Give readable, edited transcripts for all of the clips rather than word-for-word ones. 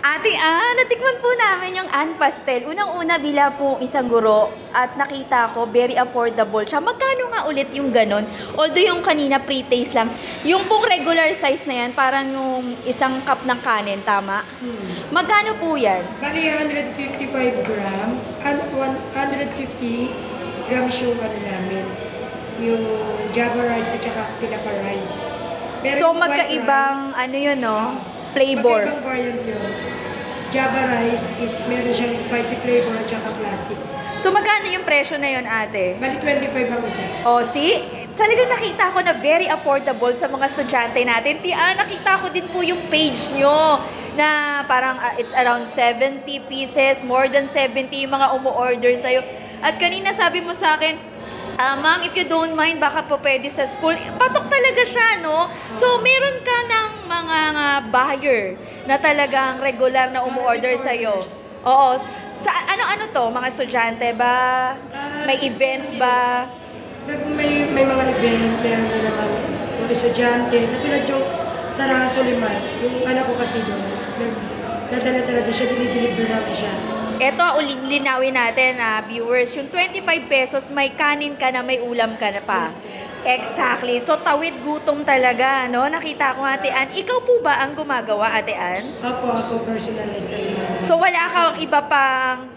Ate natikman po namin yung Ann Pastel. Unang-una bila po isang guro at nakita ko very affordable siya. Magkano nga ulit yung ganon? Although yung kanina pre-taste lang. Yung pong regular size na yan, parang yung isang cup ng kanin, tama? Magkano po yan? Bali, 155 grams. 150 grams yung ano namin. Yung Java rice at saka tinapa rice. So magkaibang ano yun, no? Flavor. Magkaibang variant yun. Java rice is meron siyang spicy flavor at saka classic. So magkano yung presyo na yun, ate? Bali, 25 ang isa. Oh, see? Talagang nakita ko na very affordable sa mga estudyante natin. Nakita ko din po yung page nyo na parang it's around 70 pieces, more than 70 yung mga umu-order sa'yo. At kanina sabi mo sa akin, ma'am, if you don't mind, baka po pwede sa school. Patok talaga siya, no? So, meron ka ng mga buyer na talagang regular na umu-order sa'yo. Oo. Sa ano-ano to? Mga estudyante ba? May event ba? May mga event, meron na naman mga estudyante. Natulad yung Sara Soliman, yung anak ko kasi doon. Nadala talaga siya, dinideliver namin siya. Eto, linawin natin viewers, yung 25 pesos, may kanin ka na, may ulam ka na pa. Exactly. So, tawid gutom talaga, no? Nakita ko, Ate Ann. Ikaw po ba ang gumagawa, Ate Ann? Ako personalized na. So, wala kang iba pang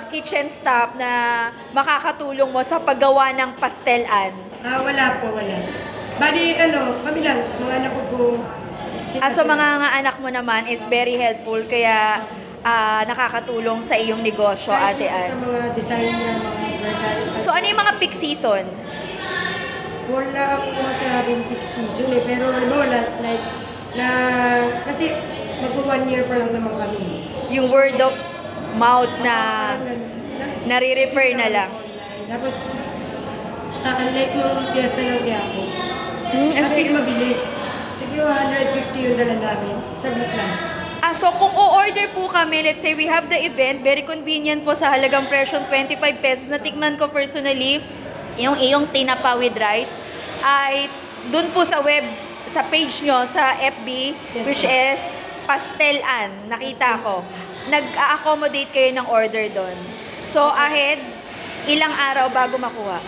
kitchen staff na makakatulong mo sa paggawa ng pastel, Ann? Wala po, wala. Bali, kami lang, mga anak ko po. So, mga anak mo naman is very helpful, kaya nakakatulong sa iyong negosyo, Ate Ann. Sa mga design niya, mga vertical. So, ano yung mga peak season? Wala akong masabing peak season pero wala, like, kasi mag-1 year pa lang naman kami. Yung word of mouth na nare-refer na lang. Tapos, like nung piyesta ng Quiapo. Kasi mabili. Siguro 150 yung dala namin. Saglit lang. So kung o-order po kami, let's say we have the event, very convenient po sa halagang presyo 25 pesos. Natikman ko personally, yung iyong tinapa with rice, ay dun po sa web, sa page nyo, sa FB, yes, which is Pastel Ann, nakita ko. Nag-a-accommodate kayo ng order dun. So ahead, ilang araw bago makuha?